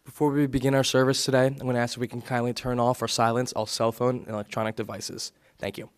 Before we begin our service today, I'm going to ask if we can kindly turn off or silence all cell phone and electronic devices. Thank you.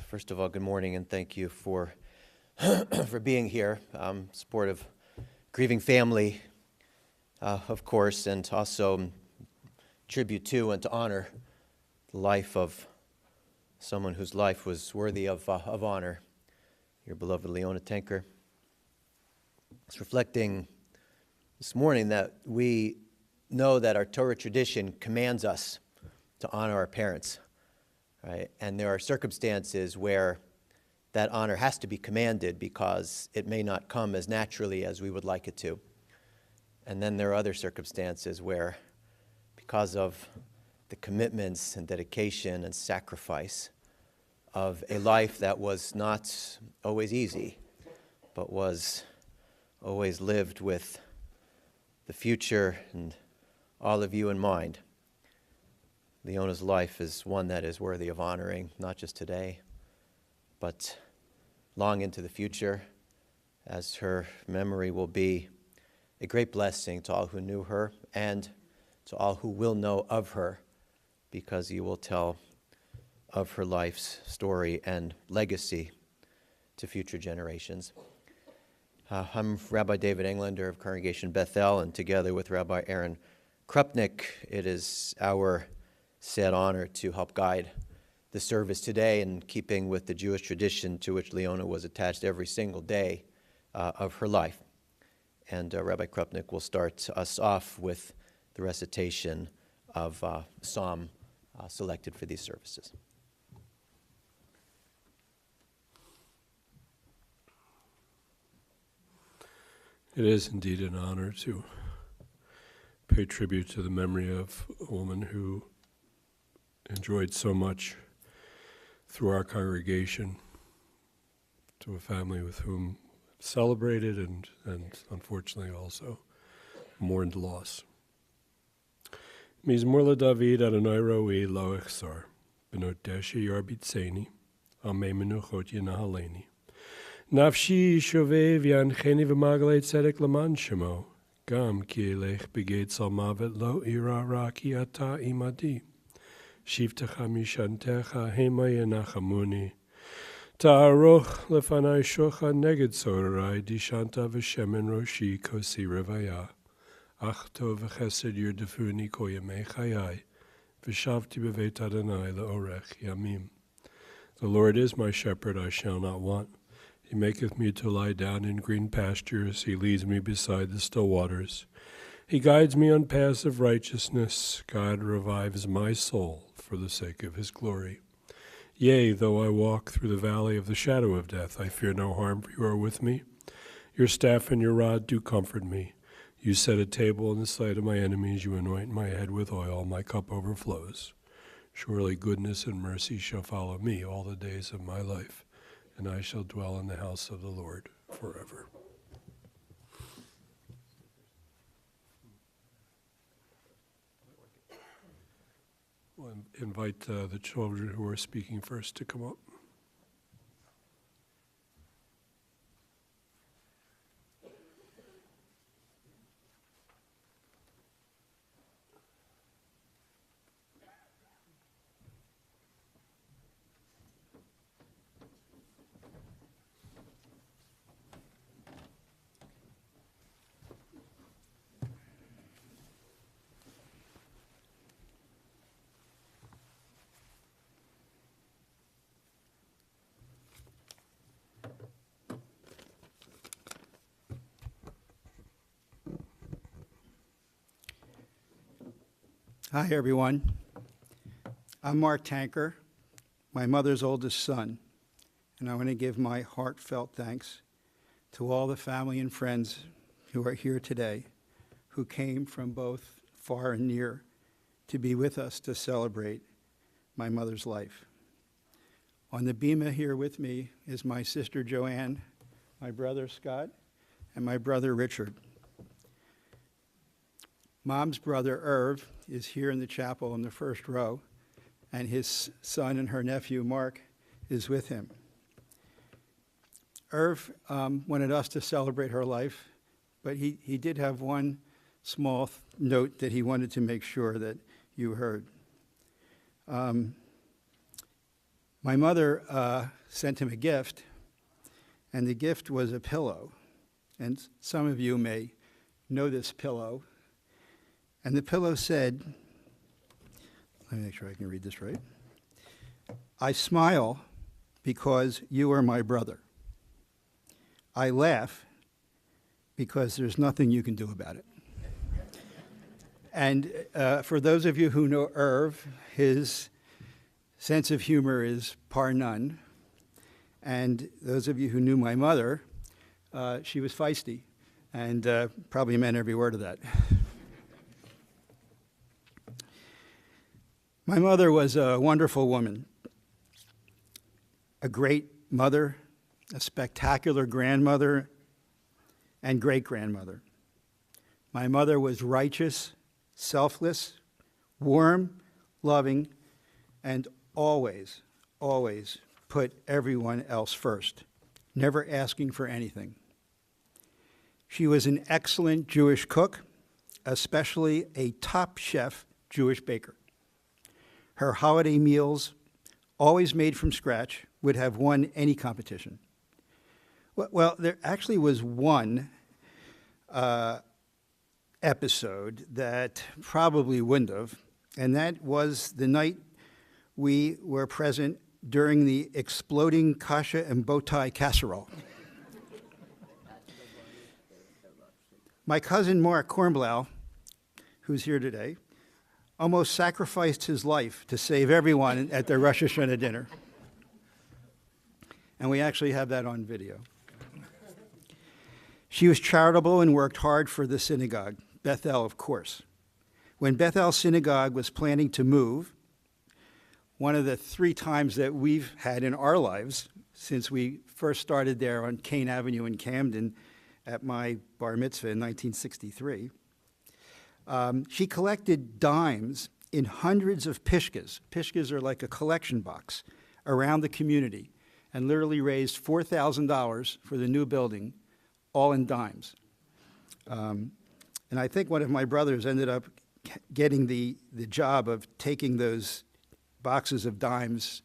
First of all, good morning, and thank you for for being here. Support of grieving family, of course, and also tribute to and to honor the life of someone whose life was worthy of honor, your beloved Leona Tanker. It's reflecting this morning that we know that our Torah tradition commands us to honor our parents. Right? And there are circumstances where that honor has to be commanded because it may not come as naturally as we would like it to. And then there are other circumstances where, because of the commitments and dedication and sacrifice of a life that was not always easy, but was always lived with the future and all of you in mind, Leona's life is one that is worthy of honoring, not just today, but long into the future, as her memory will be a great blessing to all who knew her and to all who will know of her, because you will tell of her life's story and legacy to future generations. I'm Rabbi David Englander of Congregation Bethel, and together with Rabbi Aaron Krupnick, it is our sad honor to help guide the service today in keeping with the Jewish tradition to which Leona was attached every single day of her life. And Rabbi Krupnick will start us off with the recitation of psalm selected for these services. It is indeed an honor to pay tribute to the memory of a woman who enjoyed so much through our congregation, to a family with whom celebrated and unfortunately also mourned loss. Mizmor LaDavid Adonai Roi Lo Echsar, Benot Deshi Yarbitzeni, Amei Menuchot Yenahaleni. Nafshi Shovev Yancheni V'Magalei Tzedek Laman Shemo, Gam Ki Elech Begeit Salmavet Lo Ira Raki Ata Imadi. Shivtecha mishantecha hema yenachamuni. Ta'aroch lefanai shocha neged sorarai dishanta v'shemen roshi kosi revaya. Ach tov v'chesed yurdefuni koyamei chayai. V'shavti b'veit Adonai le'orech yamim. The Lord is my shepherd, I shall not want. He maketh me to lie down in green pastures. He leads me beside the still waters. He guides me on paths of righteousness. God revives my soul for the sake of his glory. Yea, though I walk through the valley of the shadow of death, I fear no harm, for you are with me. Your staff and your rod do comfort me. You set a table in the sight of my enemies. You anoint my head with oil. My cup overflows. Surely goodness and mercy shall follow me all the days of my life, and I shall dwell in the house of the Lord forever. We'll invite the children who are speaking first to come up. Hi, everyone. I'm Mark Tanker, my mother's oldest son, and I want to give my heartfelt thanks to all the family and friends who are here today, who came from both far and near to be with us to celebrate my mother's life. On the bima here with me is my sister Joanne, my brother Scott, and my brother Richard. Mom's brother Irv is here in the chapel in the first row, and his son and her nephew Mark is with him. Irv wanted us to celebrate her life, but he did have one small note that he wanted to make sure that you heard. My mother sent him a gift, and the gift was a pillow. And some of you may know this pillow. And the pillow said, let me make sure I can read this right. I smile because you are my brother. I laugh because there's nothing you can do about it. And for those of you who know Irv, his sense of humor is par none. And those of you who knew my mother, she was feisty and probably meant every word of that. My mother was a wonderful woman, a great mother, a spectacular grandmother, and great-grandmother. My mother was righteous, selfless, warm, loving, and always, always put everyone else first, never asking for anything. She was an excellent Jewish cook, especially a top chef Jewish baker. Her holiday meals, always made from scratch, would have won any competition. Well, there actually was one episode that probably wouldn't have, and that was the night we were present during the exploding kasha and bow tie casserole. My cousin Mark Kornblau, who's here today, almost sacrificed his life to save everyone at their Rosh Hashanah dinner. And we actually have that on video. She was charitable and worked hard for the synagogue, Bethel, of course. When Bethel Synagogue was planning to move, one of the 3 times that we've had in our lives since we first started there on Kane Avenue in Camden at my bar mitzvah in 1963, she collected dimes in hundreds of pishkas. Pishkas are like a collection box around the community, and literally raised $4,000 for the new building, all in dimes. And I think one of my brothers ended up getting the job of taking those boxes of dimes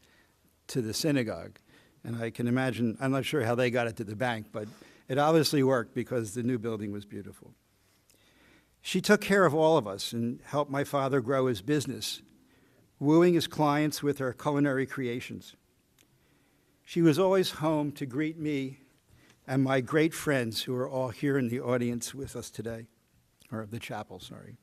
to the synagogue. And I can imagine, I'm not sure how they got it to the bank, but it obviously worked because the new building was beautiful. She took care of all of us and helped my father grow his business, wooing his clients with her culinary creations. She was always home to greet me and my great friends who are all here in the audience with us today, or the chapel, sorry.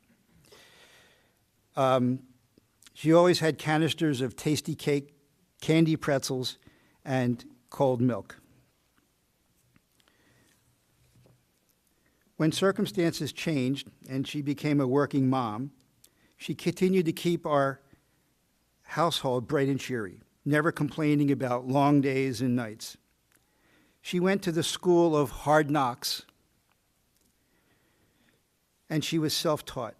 She always had canisters of tasty cake, candy pretzels, and cold milk. When circumstances changed and she became a working mom, she continued to keep our household bright and cheery, never complaining about long days and nights. She went to the school of hard knocks, and she was self-taught.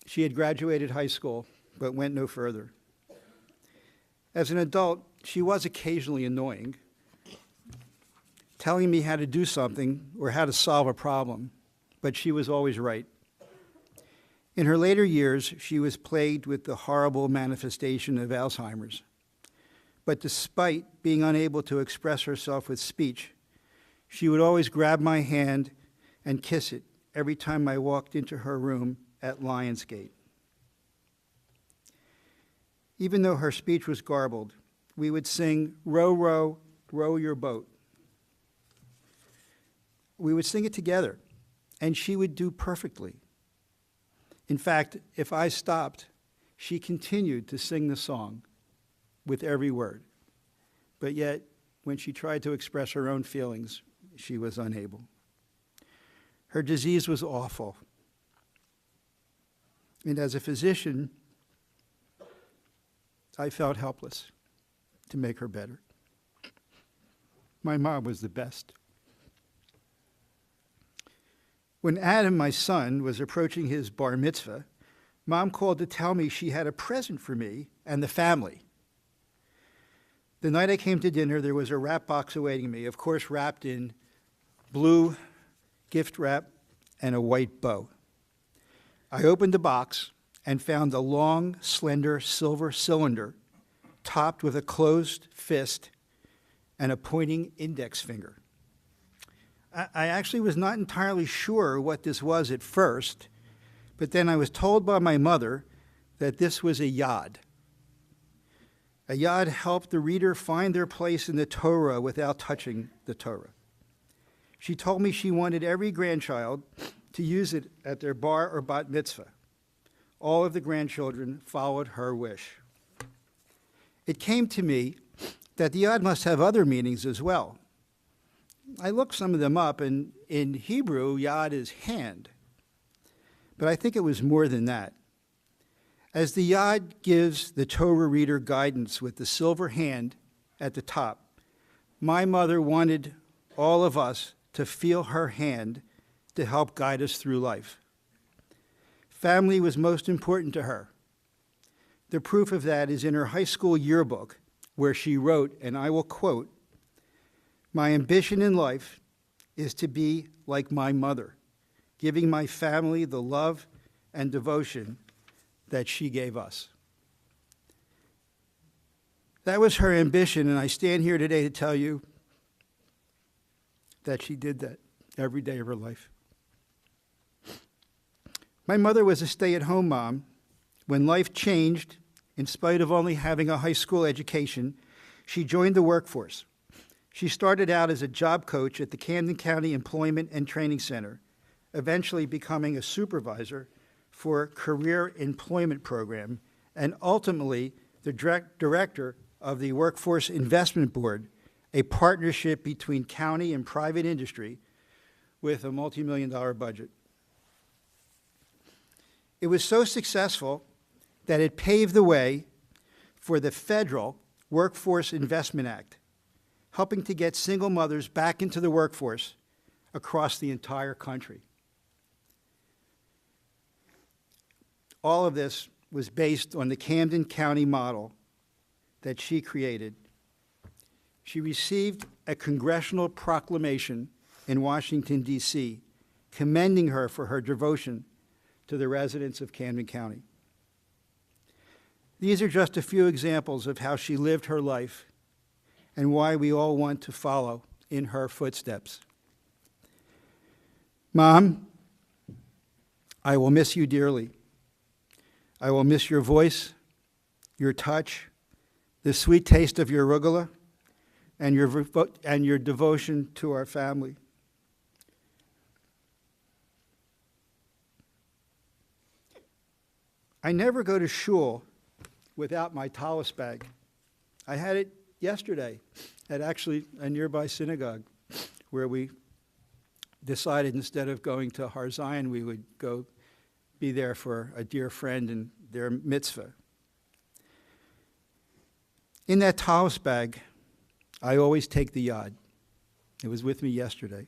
She had graduated high school, but went no further. As an adult, she was occasionally annoying, telling me how to do something or how to solve a problem, but she was always right. In her later years, she was plagued with the horrible manifestation of Alzheimer's. But despite being unable to express herself with speech, she would always grab my hand and kiss it every time I walked into her room at Lionsgate. Even though her speech was garbled, we would sing, "Row, row, row your boat." We would sing it together, and she would do perfectly. In fact, if I stopped, she continued to sing the song with every word. But yet, when she tried to express her own feelings, she was unable. Her disease was awful. And as a physician, I felt helpless to make her better. My mom was the best. When Adam, my son, was approaching his bar mitzvah, Mom called to tell me she had a present for me and the family. The night I came to dinner, there was a wrap box awaiting me, of course wrapped in blue gift wrap and a white bow. I opened the box and found a long, slender silver cylinder topped with a closed fist and a pointing index finger. I actually was not entirely sure what this was at first, but then I was told by my mother that this was a yad. A yad helped the reader find their place in the Torah without touching the Torah. She told me she wanted every grandchild to use it at their bar or bat mitzvah. All of the grandchildren followed her wish. It came to me that the yad must have other meanings as well. I looked some of them up, and in Hebrew, yad is hand. But I think it was more than that. As the yad gives the Torah reader guidance with the silver hand at the top, my mother wanted all of us to feel her hand to help guide us through life. Family was most important to her. The proof of that is in her high school yearbook, where she wrote, and I will quote, "My ambition in life is to be like my mother, giving my family the love and devotion that she gave us." That was her ambition, and I stand here today to tell you that she did that every day of her life. My mother was a stay-at-home mom. When life changed, in spite of only having a high school education, she joined the workforce. She started out as a job coach at the Camden County Employment and Training Center, eventually becoming a supervisor for Career Employment Program, and ultimately the director of the Workforce Investment Board, a partnership between county and private industry with a multi-million-dollar budget. It was so successful that it paved the way for the federal Workforce Investment Act, helping to get single mothers back into the workforce across the entire country. All of this was based on the Camden County model that she created. She received a congressional proclamation in Washington, D.C., commending her for her devotion to the residents of Camden County. These are just a few examples of how she lived her life and why we all want to follow in her footsteps. Mom, I will miss you dearly. I will miss your voice, your touch, the sweet taste of your arugula, and your devotion to our family. I never go to shul without my talis bag. I had it yesterday at actually a nearby synagogue where we decided instead of going to Har Zion, we would go be there for a dear friend and their mitzvah. In that talis bag, I always take the yad. It was with me yesterday.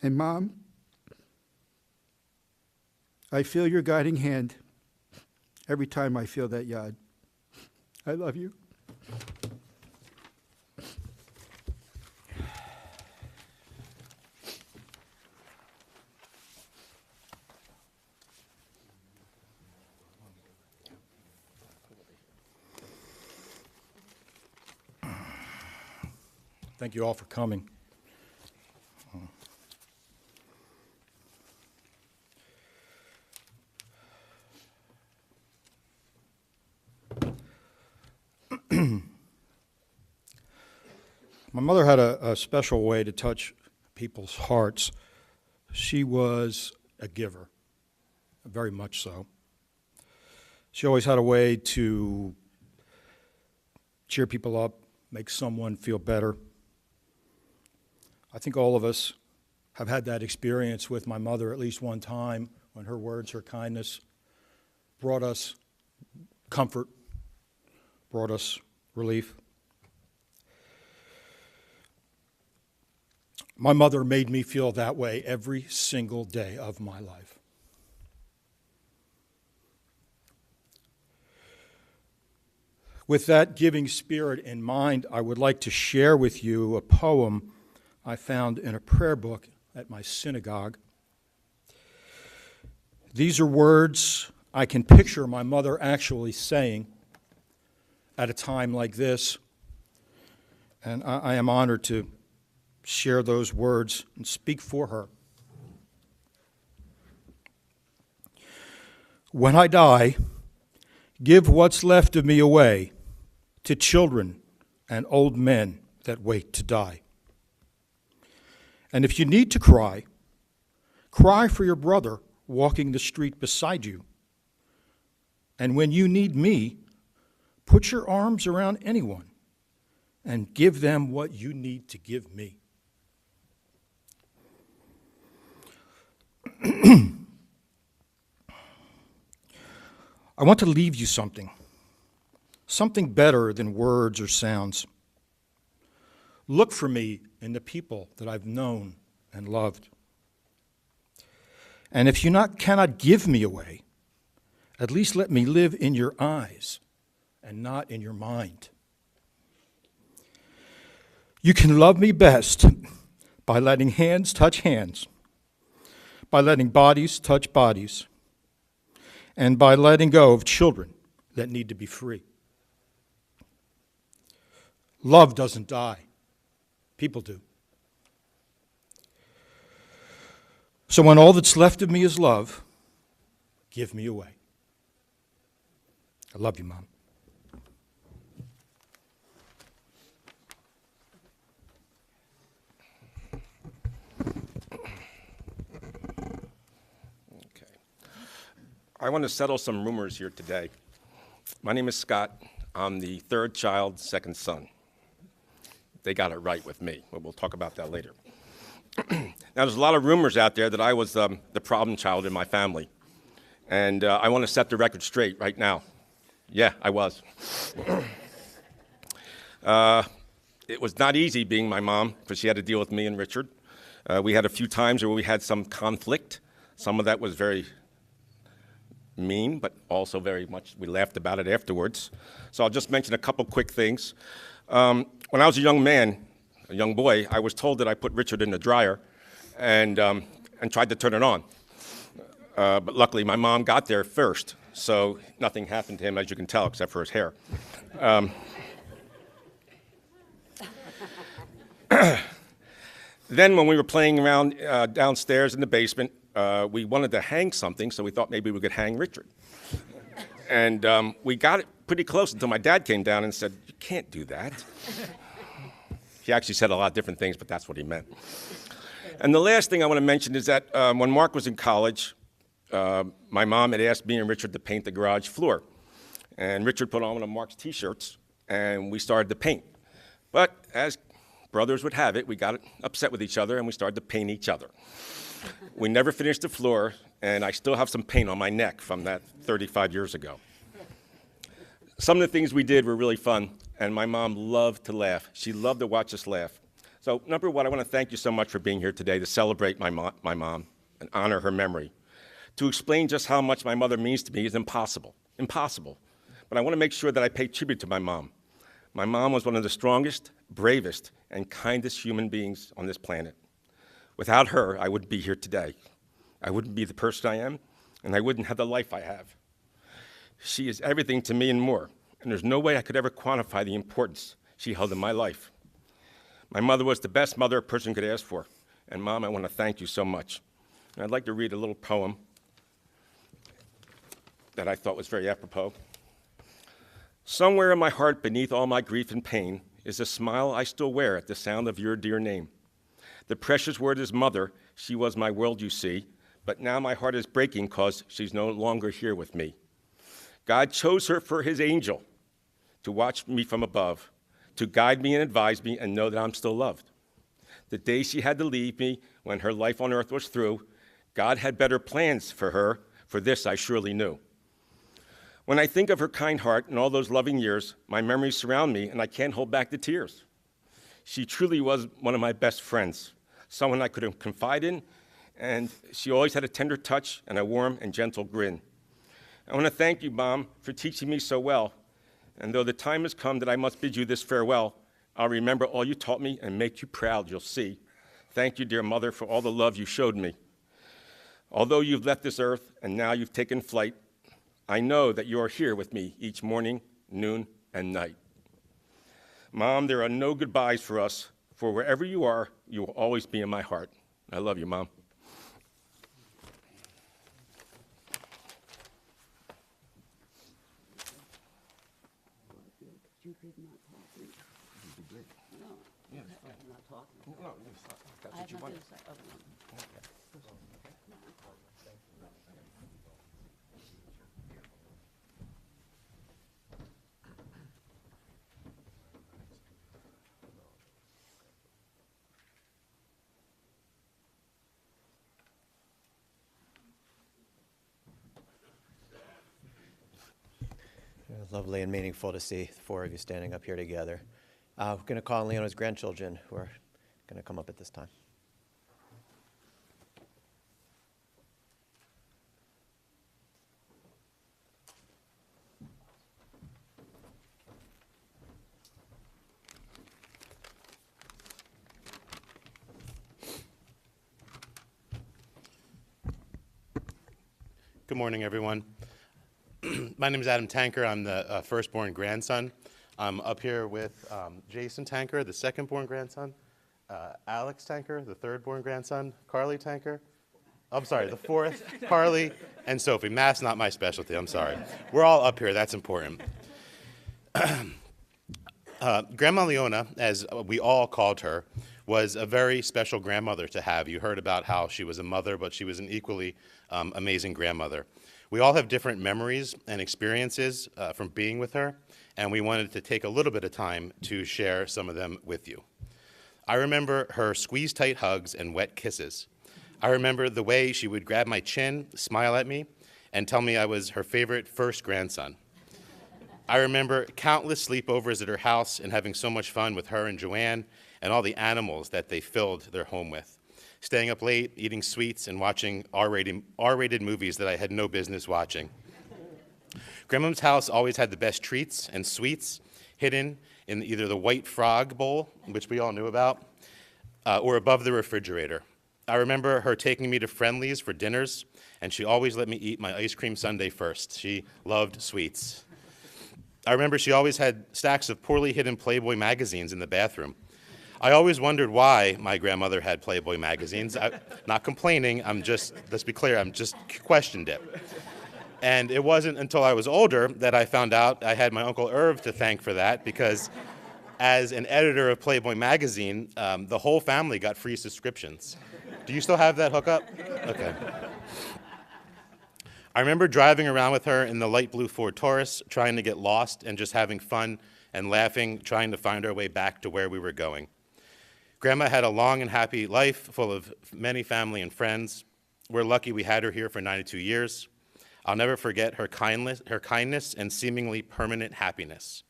And Mom, I feel your guiding hand every time I feel that yad. I love you. Thank you all for coming. My mother had a special way to touch people's hearts. She was a giver. very much so. She always had a way to cheer people up, make someone feel better. I think all of us have had that experience with my mother at least one time when her words, her kindness brought us comfort, brought us relief. My mother made me feel that way every single day of my life. With that giving spirit in mind, I would like to share with you a poem I found in a prayer book at my synagogue. These are words I can picture my mother actually saying at a time like this, and I am honored to share those words and speak for her. When I die, give what's left of me away to children and old men that wait to die. And if you need to cry, cry for your brother walking the street beside you. And when you need me, put your arms around anyone and give them what you need to give me. I want to leave you something better than words or sounds. Look for me in the people that I've known and loved. And if you cannot give me away, at least let me live in your eyes and not in your mind. You can love me best by letting hands touch hands, by letting bodies touch bodies, and by letting go of children that need to be free. Love doesn't die. People do. So when all that's left of me is love, give me away. I love you, Mom. I want to settle some rumors here today. My name is Scott. I'm the third child, second son. They got it right with me, but we'll talk about that later. Now, there's a lot of rumors out there that I was the problem child in my family. And I want to set the record straight right now. Yeah, I was. It was not easy being my mom, because she had to deal with me and Richard. We had a few times where we had some conflict. Some of that was very mean, but also very much, we laughed about it afterwards. So I'll just mention a couple quick things. When I was a young man, a young boy, I was told that I put Richard in the dryer and tried to turn it on. But luckily, my mom got there first, so nothing happened to him, as you can tell, except for his hair. Then when we were playing around downstairs in the basement, we wanted to hang something, so we thought maybe we could hang Richard. And we got it pretty close until my dad came down and said, "You can't do that." He actually said a lot of different things, but that's what he meant. And the last thing I want to mention is that when Mark was in college, my mom had asked me and Richard to paint the garage floor. And Richard put on one of Mark's T-shirts, and we started to paint. But as brothers would have it, we got upset with each other, and we started to paint each other. We never finished the floor, and I still have some paint on my neck from that 35 years ago. Some of the things we did were really fun, and my mom loved to laugh. She loved to watch us laugh. So, number one, I want to thank you so much for being here today to celebrate my mom and honor her memory. To explain just how much my mother means to me is impossible. But I want to make sure that I pay tribute to my mom. My mom was one of the strongest, bravest, and kindest human beings on this planet. Without her, I wouldn't be here today. I wouldn't be the person I am, and I wouldn't have the life I have. She is everything to me and more, and there's no way I could ever quantify the importance she held in my life. My mother was the best mother a person could ask for, and Mom, I want to thank you so much. And I'd like to read a little poem that I thought was very apropos. Somewhere in my heart, beneath all my grief and pain, is a smile I still wear at the sound of your dear name. The precious word is mother. She was my world, you see, but now my heart is breaking because she's no longer here with me. God chose her for his angel to watch me from above, to guide me and advise me and know that I'm still loved. The day she had to leave me, when her life on earth was through, God had better plans for her. For this I surely knew. When I think of her kind heart and all those loving years, my memories surround me and I can't hold back the tears. She truly was one of my best friends, someone I could confide in, and she always had a tender touch and a warm and gentle grin. I want to thank you, Mom, for teaching me so well. And though the time has come that I must bid you this farewell, I'll remember all you taught me and make you proud, you'll see. Thank you, dear Mother, for all the love you showed me. Although you've left this earth and now you've taken flight, I know that you are here with me each morning, noon, and night. Mom, there are no goodbyes for us, for wherever you are, you will always be in my heart. I love you, Mom. Lovely and meaningful to see the four of you standing up here together. We're going to call on Leona's grandchildren who are going to come up at this time. Good morning, everyone. My name is Adam Tanker. I'm the firstborn grandson. I'm up here with Jason Tanker, the second-born grandson, Alex Tanker, the third-born grandson, Carly Tanker. I'm sorry, the fourth, Carly, and Sophie. Math's not my specialty, I'm sorry. We're all up here, that's important. Grandma Leona, as we all called her, was a very special grandmother to have. You heard about how she was a mother, but she was an equally amazing grandmother. We all have different memories and experiences from being with her, and we wanted to take a little bit of time to share some of them with you. I remember her squeeze-tight hugs and wet kisses. I remember the way she would grab my chin, smile at me, and tell me I was her favorite first grandson. I remember countless sleepovers at her house and having so much fun with her and Joanne and all the animals that they filled their home with. Staying up late, eating sweets, and watching R-rated movies that I had no business watching. Grandma's house always had the best treats and sweets hidden in either the white frog bowl, which we all knew about, or above the refrigerator. I remember her taking me to Friendly's for dinners, and she always let me eat my ice cream sundae first. She loved sweets. I remember she always had stacks of poorly hidden Playboy magazines in the bathroom. I always wondered why my grandmother had Playboy magazines. Not complaining, let's be clear, I'm just questioned it. And it wasn't until I was older that I found out I had my Uncle Irv to thank for that, because as an editor of Playboy magazine, the whole family got free subscriptions. Do you still have that hookup? Okay. I remember driving around with her in the light blue Ford Taurus, trying to get lost and just having fun and laughing, trying to find our way back to where we were going. Grandma had a long and happy life full of many family and friends. We're lucky we had her here for 92 years. I'll never forget her kindness and seemingly permanent happiness.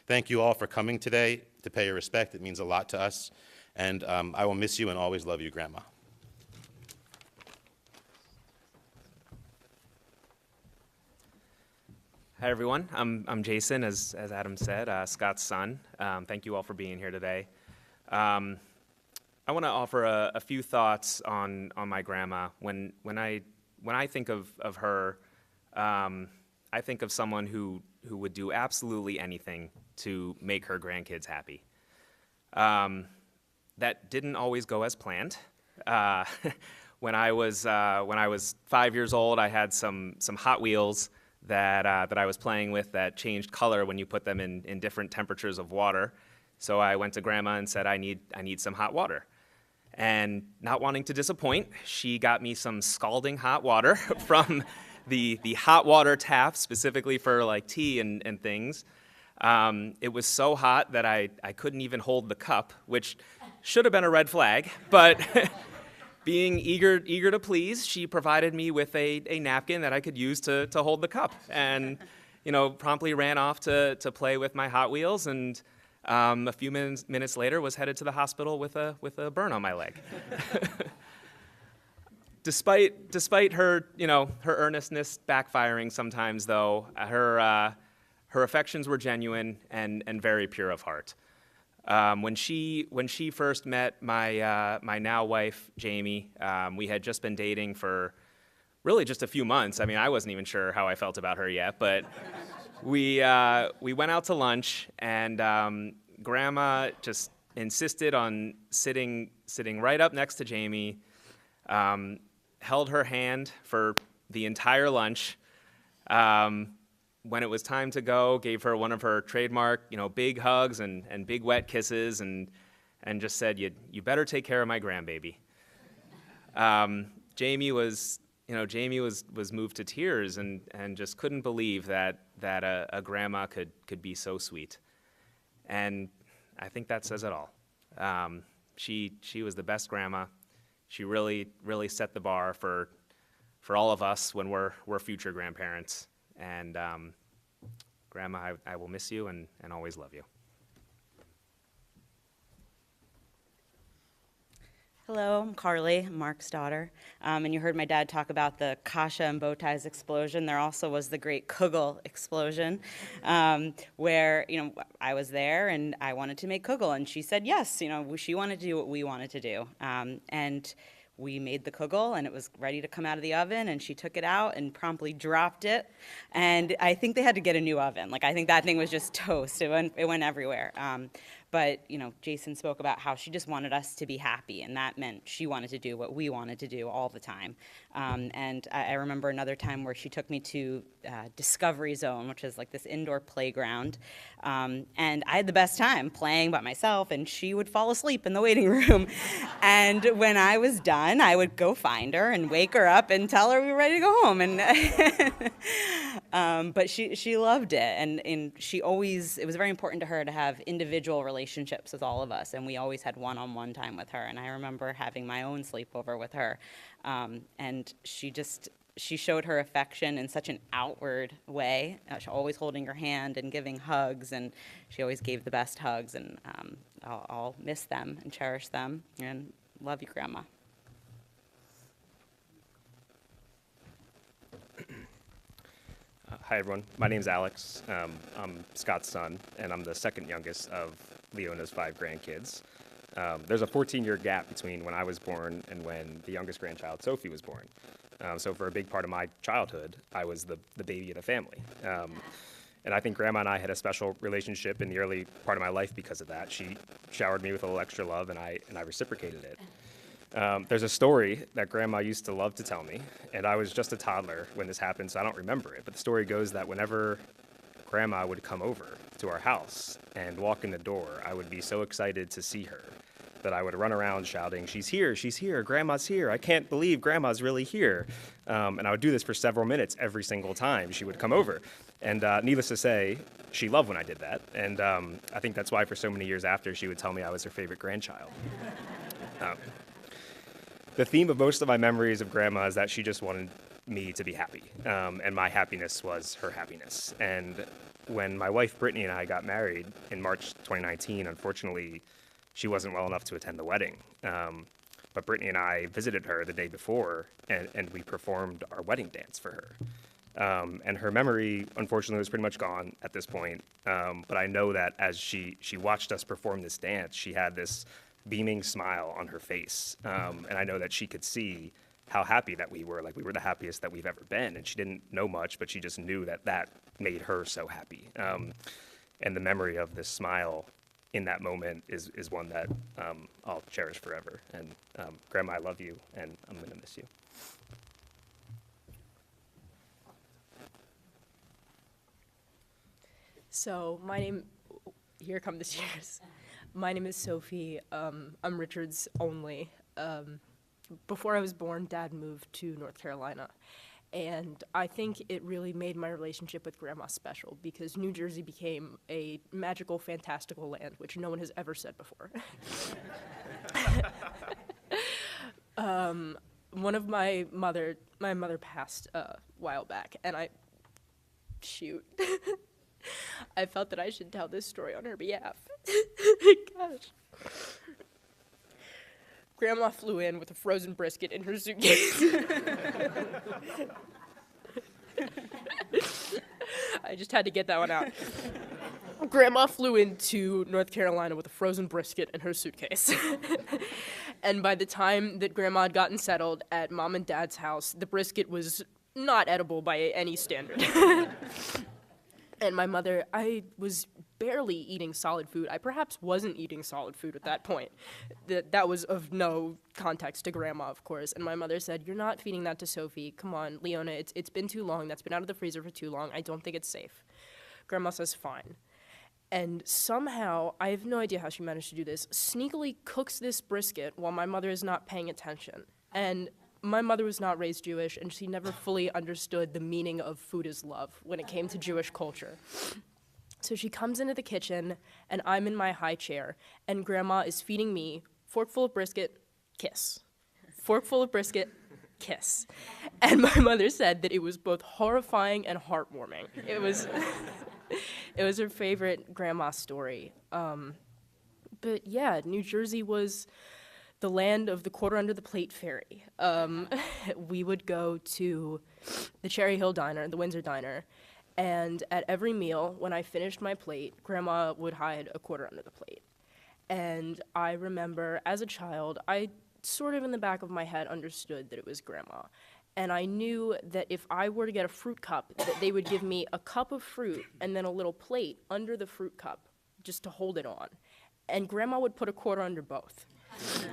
Thank you all for coming today to pay your respect. It means a lot to us. And I will miss you and always love you, Grandma. Hi, everyone. I'm Jason, as Adam said, Scott's son. Thank you all for being here today. I want to offer a few thoughts on my grandma. When I think of her, I think of someone who would do absolutely anything to make her grandkids happy. That didn't always go as planned. When I was 5 years old, I had some Hot Wheels that I was playing with that changed color when you put them in different temperatures of water. So I went to Grandma and said, I need some hot water. And not wanting to disappoint, she got me some scalding hot water from the hot water tap, specifically for like tea and things. It was so hot that I couldn't even hold the cup, which should have been a red flag, but being eager to please, she provided me with a napkin that I could use to hold the cup, and promptly ran off to play with my Hot Wheels, and a few minutes later was headed to the hospital with a burn on my leg. Despite her her earnestness backfiring sometimes, though, her affections were genuine and very pure of heart. When she first met my now wife Jamie, we had just been dating for really just a few months. I mean, I wasn't even sure how I felt about her yet, but we went out to lunch, and Grandma just insisted on sitting right up next to Jamie. Held her hand for the entire lunch. When it was time to go, gave her one of her trademark, big hugs and big wet kisses, and just said, "You better take care of my grandbaby." Jamie was moved to tears and just couldn't believe that a grandma could be so sweet, and I think that says it all. She was the best grandma. She really set the bar for all of us when we're future grandparents. And Grandma, I will miss you and always love you. Hello, I'm Carly, Mark's daughter. And you heard my dad talk about the kasha and bow ties explosion. There also was the great kugel explosion, where I was there and I wanted to make kugel, and she said yes. She wanted to do what we wanted to do, and we made the kugel, and it was ready to come out of the oven, and she took it out and promptly dropped it. And I think they had to get a new oven. I think that thing was just toast. It went everywhere. But Jason spoke about how she just wanted us to be happy, and that meant she wanted to do what we wanted to do all the time. And I remember another time where she took me to Discovery Zone, which is like this indoor playground. And I had the best time playing by myself, and she would fall asleep in the waiting room. And when I was done, I would go find her and wake her up and tell her we were ready to go home. And but she loved it, and it was very important to her to have individual relationships with all of us, and we always had one-on-one time with her. And I remember having my own sleepover with her, and she showed her affection in such an outward way, always holding her hand and giving hugs, and she always gave the best hugs, and I'll miss them and cherish them, and love you, Grandma. Hi, everyone. My name's Alex. I'm Scott's son, and I'm the second youngest of Leona's 5 grandkids. There's a 14-year gap between when I was born and when the youngest grandchild, Sophie, was born. So for a big part of my childhood, I was the baby of the family. And I think Grandma and I had a special relationship in the early part of my life because of that. She showered me with a little extra love, and I reciprocated it. There's a story that Grandma used to love to tell me, and I was just a toddler when this happened, so I don't remember it. But the story goes that whenever Grandma would come over to our house and walk in the door, I would be so excited to see her that I would run around shouting, she's here, Grandma's here, I can't believe Grandma's really here." And I would do this for several minutes every single time she would come over. And needless to say, she loved when I did that. And I think that's why for so many years after, she would tell me I was her favorite grandchild. The theme of most of my memories of Grandma is that she just wanted me to be happy, and my happiness was her happiness. And when my wife Brittany and I got married in March 2019, unfortunately, she wasn't well enough to attend the wedding. But Brittany and I visited her the day before, and we performed our wedding dance for her. And her memory, unfortunately, was pretty much gone at this point. But I know that as she watched us perform this dance, she had this beaming smile on her face. And I know that she could see how happy that we were. Like, we were the happiest that we've ever been. And she didn't know much, but she just knew that that made her so happy. And the memory of this smile in that moment is one that I'll cherish forever. And Grandma, I love you, and I'm going to miss you. So here come the cheers. My name is Sophie. I'm Richard's only before I was born, Dad moved to North Carolina. And I think it really made my relationship with Grandma special because New Jersey became a magical, fantastical land, which no one has ever said before. One of my mother passed a while back, and shoot. I felt that I should tell this story on her behalf. Gosh. Grandma flew in with a frozen brisket in her suitcase. I just had to get that one out. Grandma flew into North Carolina with a frozen brisket in her suitcase. And by the time that Grandma had gotten settled at Mom and Dad's house, the brisket was not edible by any standard. And my mother, I was barely eating solid food. I perhaps wasn't eating solid food at that point. That was of no context to Grandma, of course. And my mother said, "You're not feeding that to Sophie. Come on, Leona, it's been too long. That's been out of the freezer for too long. I don't think it's safe." Grandma says, "Fine." And somehow, I have no idea how she managed to do this, sneakily cooks this brisket while my mother is not paying attention. And my mother was not raised Jewish, and she never fully understood the meaning of food is love when it came to Jewish culture. So she comes into the kitchen, and I'm in my high chair, and Grandma is feeding me forkful of brisket, kiss. Forkful of brisket, kiss. And my mother said that it was both horrifying and heartwarming. It was, it was her favorite Grandma story. But yeah, New Jersey was the land of the quarter under the plate ferry. We would go to the Cherry Hill Diner, the Windsor Diner, and at every meal, when I finished my plate, Grandma would hide a quarter under the plate. And I remember, as a child, I sort of in the back of my head understood that it was Grandma. And I knew that if I were to get a fruit cup, that they would give me a cup of fruit and then a little plate under the fruit cup just to hold it on. And Grandma would put a quarter under both.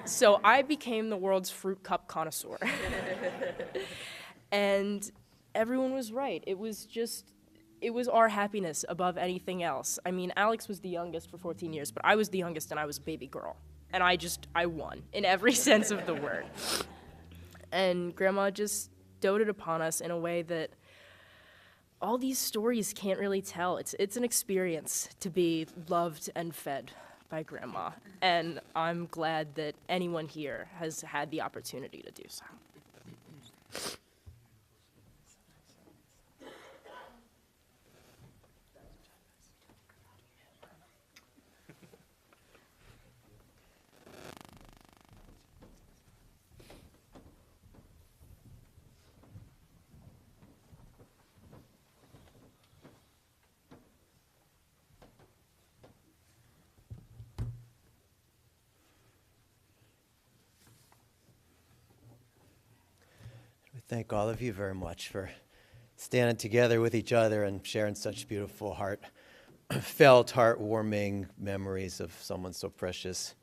So I became the world's fruit cup connoisseur. And everyone was right. It was our happiness above anything else. I mean, Alex was the youngest for 14 years, but I was the youngest and I was a baby girl. And I won in every sense of the word. And Grandma just doted upon us in a way that all these stories can't really tell. It's an experience to be loved and fed by Grandma, and I'm glad that anyone here has had the opportunity to do so. Thank all of you very much for standing together with each other and sharing such beautiful heartfelt, heartwarming memories of someone so precious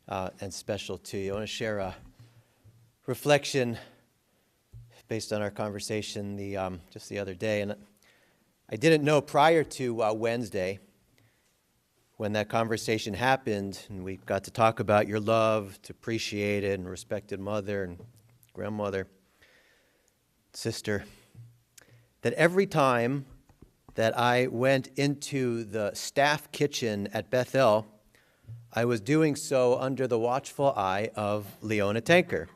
and special to you. I want to share a reflection based on our conversation just the other day. And I didn't know prior to Wednesday when that conversation happened and we got to talk about your loved, appreciated, and respected mother and grandmother, sister, that every time that I went into the staff kitchen at Bethel, I was doing so under the watchful eye of Leona Tanker.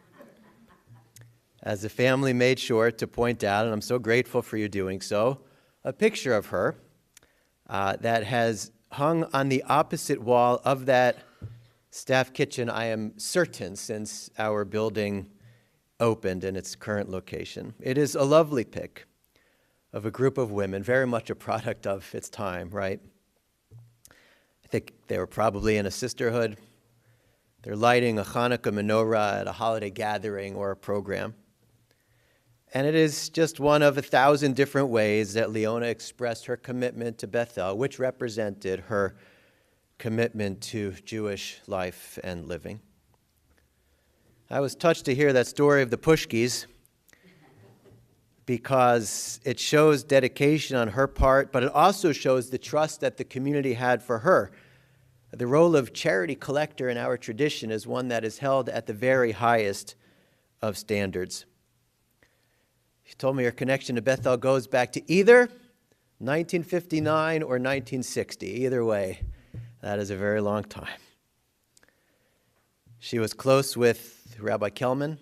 As the family made sure to point out, and I'm so grateful for you doing so, a picture of her that has hung on the opposite wall of that staff kitchen, I am certain, since our building opened in its current location. It is a lovely pic of a group of women, very much a product of its time, right? I think they were probably in a sisterhood. They're lighting a Hanukkah menorah at a holiday gathering or a program. And it is just one of 1,000 different ways that Leona expressed her commitment to Bethel, which represented her commitment to Jewish life and living. I was touched to hear that story of the Pushkis because it shows dedication on her part, but it also shows the trust that the community had for her The role of charity collector in our tradition is one that is held at the very highest of standards. She told me her connection to Bethel goes back to either 1959 or 1960. Either way, that is a very long time. She was close with Rabbi Kelman.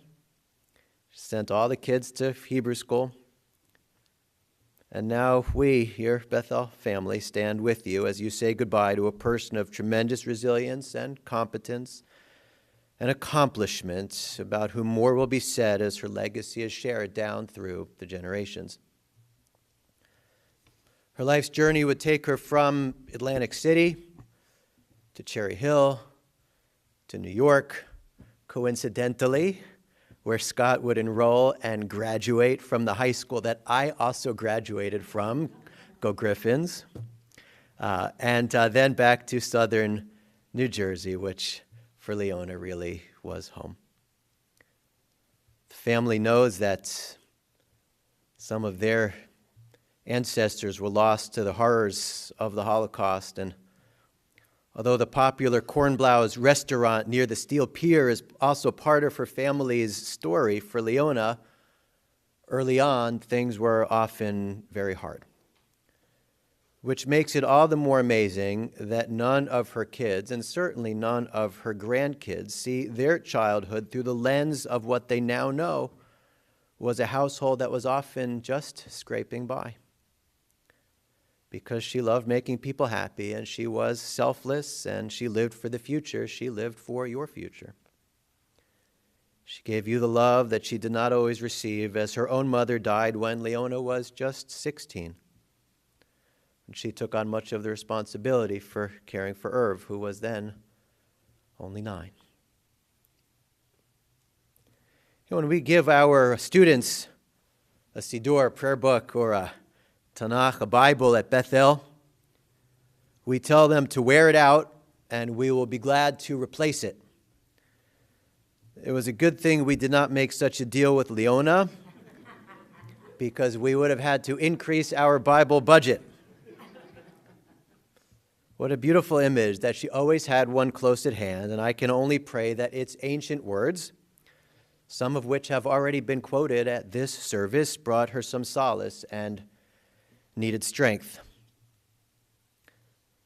She sent all the kids to Hebrew school. And now we, your Bethel family, stand with you as you say goodbye to a person of tremendous resilience and competence and accomplishment, about whom more will be said as her legacy is shared down through the generations. Her life's journey would take her from Atlantic City to Cherry Hill to New York, coincidentally, where Scott would enroll and graduate from the high school that I also graduated from, go Griffins, and then back to southern New Jersey, which for Leona really was home. The family knows that some of their ancestors were lost to the horrors of the Holocaust, and although the popular Kornblau's restaurant near the Steel Pier is also part of her family's story, for Leona, early on, things were often very hard. Which makes it all the more amazing that none of her kids, and certainly none of her grandkids, see their childhood through the lens of what they now know was a household that was often just scraping by. Because she loved making people happy, and she was selfless, and she lived for the future. She lived for your future. She gave you the love that she did not always receive, as her own mother died when Leona was just 16. And she took on much of the responsibility for caring for Irv, who was then only 9. When we give our students a Siddur, a prayer book, or a Tanakh, a Bible at Bethel, we tell them to wear it out, and we will be glad to replace it. It was a good thing we did not make such a deal with Leona, because we would have had to increase our Bible budget. What a beautiful image that she always had one close at hand, and I can only pray that its ancient words, some of which have already been quoted at this service, brought her some solace and needed strength.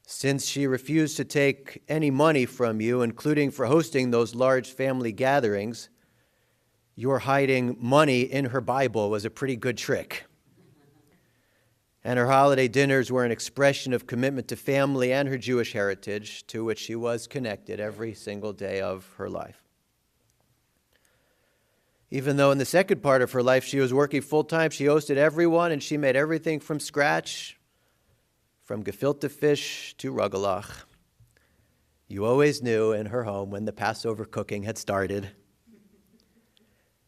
Since she refused to take any money from you, including for hosting those large family gatherings, your hiding money in her Bible was a pretty good trick. And her holiday dinners were an expression of commitment to family and her Jewish heritage, to which she was connected every single day of her life. Even though in the second part of her life she was working full-time, she hosted everyone, and she made everything from scratch, from gefilte fish to rugelach. You always knew in her home when the Passover cooking had started.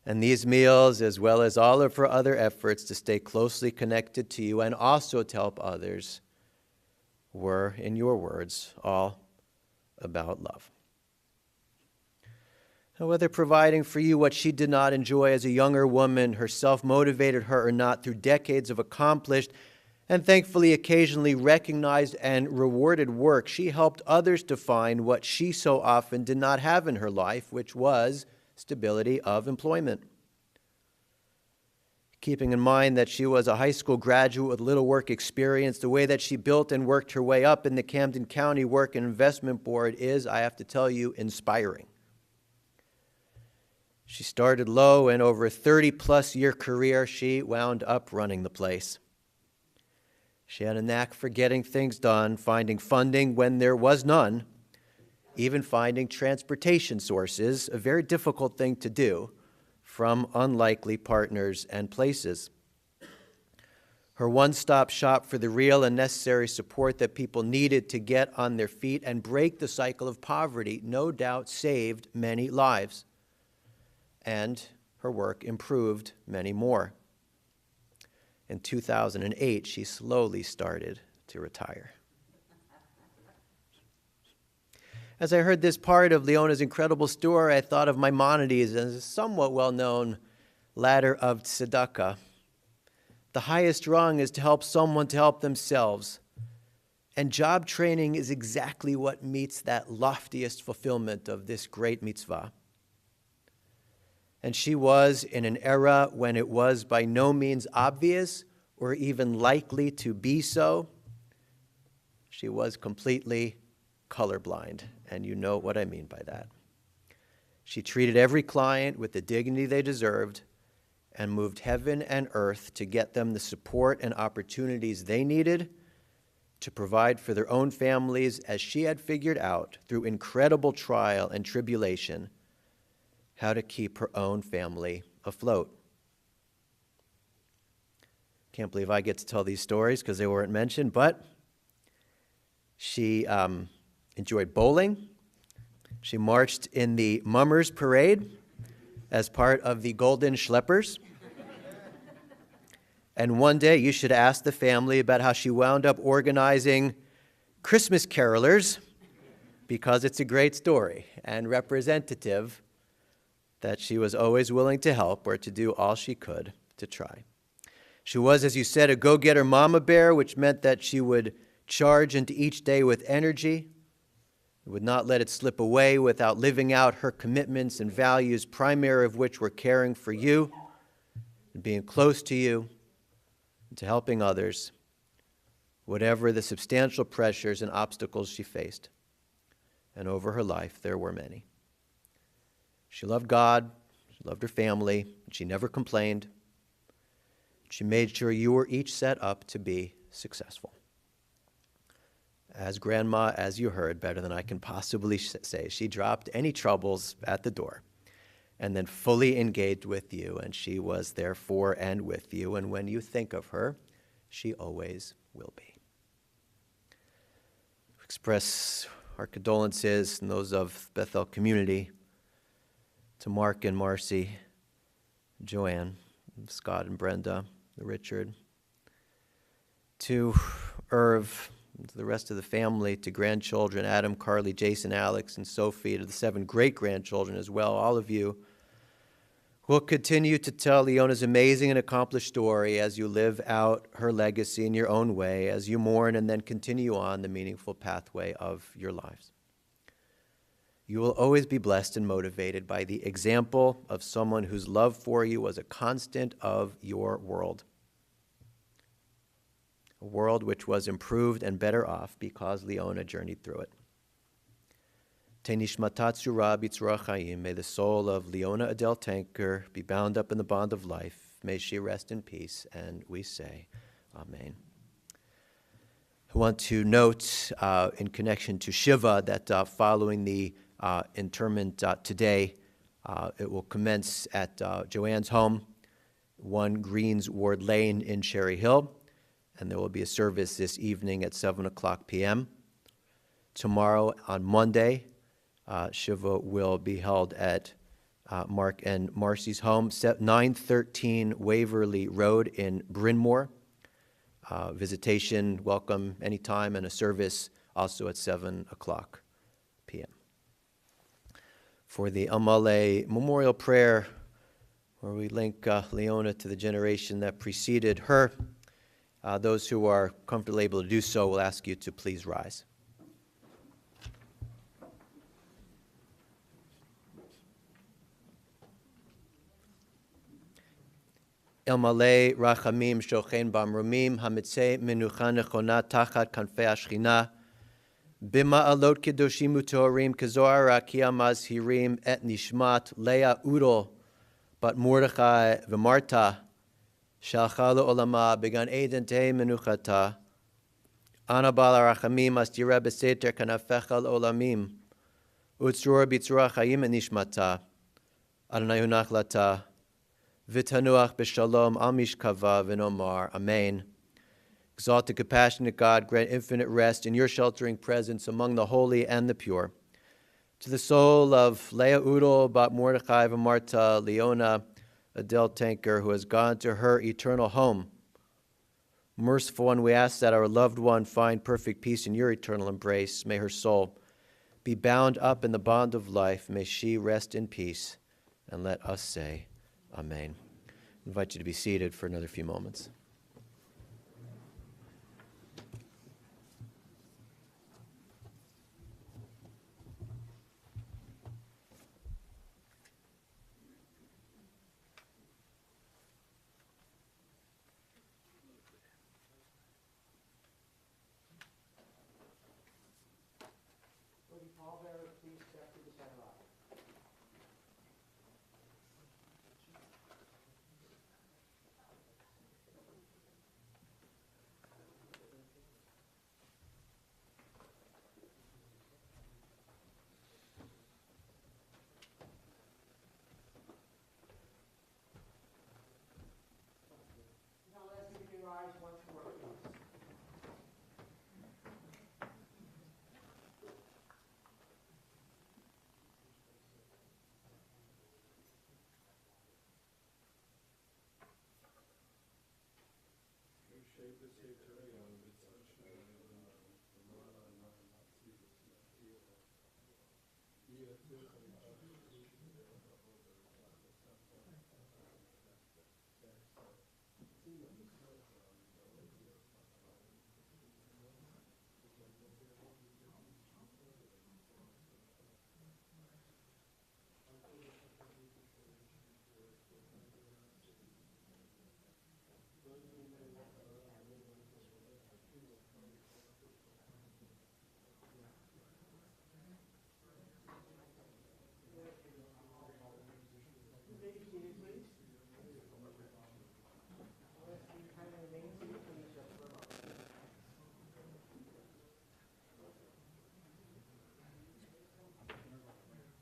And these meals, as well as all of her other efforts to stay closely connected to you and also to help others, were, in your words, all about love. And whether providing for you what she did not enjoy as a younger woman, herself motivated her or not, through decades of accomplished and thankfully occasionally recognized and rewarded work, she helped others to find what she so often did not have in her life, which was stability of employment. Keeping in mind that she was a high school graduate with little work experience, the way that she built and worked her way up in the Camden County Work and Investment Board is, I have to tell you, inspiring. She started low, and over a 30-plus year career, she wound up running the place. She had a knack for getting things done, finding funding when there was none, even finding transportation sources, a very difficult thing to do, from unlikely partners and places. Her one-stop shop for the real and necessary support that people needed to get on their feet and break the cycle of poverty no doubt saved many lives. And her work improved many more. In 2008, she slowly started to retire. As I heard this part of Leona's incredible story, I thought of Maimonides as a somewhat well-known ladder of tzedakah. The highest rung is to help someone to help themselves. And job training is exactly what meets that loftiest fulfillment of this great mitzvah. And she was in an era when it was by no means obvious or even likely to be so. She was completely colorblind, and you know what I mean by that. She treated every client with the dignity they deserved and moved heaven and earth to get them the support and opportunities they needed to provide for their own families, as she had figured out through incredible trial and tribulation how to keep her own family afloat. Can't believe I get to tell these stories because they weren't mentioned, but she enjoyed bowling. She marched in the Mummers Parade as part of the Golden Schleppers. And one day you should ask the family about how she wound up organizing Christmas carolers, because it's a great story and representative that she was always willing to help or to do all she could to try. She was, as you said, a go-getter mama bear, which meant that she would charge into each day with energy, would not let it slip away without living out her commitments and values, primary of which were caring for you and being close to you and to helping others, whatever the substantial pressures and obstacles she faced. And over her life, there were many. She loved God, she loved her family, and she never complained. She made sure you were each set up to be successful. As Grandma, as you heard, better than I can possibly say, she dropped any troubles at the door and then fully engaged with you, and she was there for and with you, and when you think of her, she always will be. Express our condolences and those of Bethel community to Mark and Marcy, Joanne, Scott and Brenda, Richard, to Irv, to the rest of the family, to grandchildren, Adam, Carly, Jason, Alex, and Sophie, to the 7 great-grandchildren as well. All of you will continue to tell Leona's amazing and accomplished story as you live out her legacy in your own way, as you mourn and then continue on the meaningful pathway of your lives. You will always be blessed and motivated by the example of someone whose love for you was a constant of your world. A world which was improved and better off because Leona journeyed through it. Tenishmatat Zura B'tzura Chaim, may the soul of Leona Adele Tanker be bound up in the bond of life. May she rest in peace, and we say, Amen. I want to note in connection to Shiva that following the interment today, it will commence at Joanne's home, 1 Greens Ward Lane in Cherry Hill, and there will be a service this evening at 7 o'clock p.m. Tomorrow, on Monday, Shiva will be held at Mark and Marcy's home, 913 Waverly Road in Bryn Mawr. Visitation, welcome anytime, and a service also at 7 o'clock p.m. For the Amale Memorial Prayer, where we link Leona to the generation that preceded her, those who are comfortably able to do so will ask you to please rise. Elmalei rachamim shochen bamrumim hamitzei menucha nechona tachat kanfei ashchina bima alot kedoshim utorim kezohar rakia mazhirim et nishmat Leah Udol bat Mordechai v'Marta shalcha le'olama began Eden tei menuchata ana bala rachamim astira beseter kanafecha le'olamim utzror b'tzura chayim et nishmata Adonai hunachlata V'tanuach b'shalom al mishkava v'nomar. Amen. Exalted, compassionate God, grant infinite rest in your sheltering presence among the holy and the pure. To the soul of Leah Udol, Bat Mordechai v'Marta, Leona Adele Tanker, who has gone to her eternal home. Merciful one, we ask that our loved one find perfect peace in your eternal embrace. May her soul be bound up in the bond of life. May she rest in peace. And let us say, Amen. I invite you to be seated for another few moments.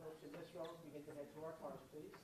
Folks in this row begin to head to our cars, please.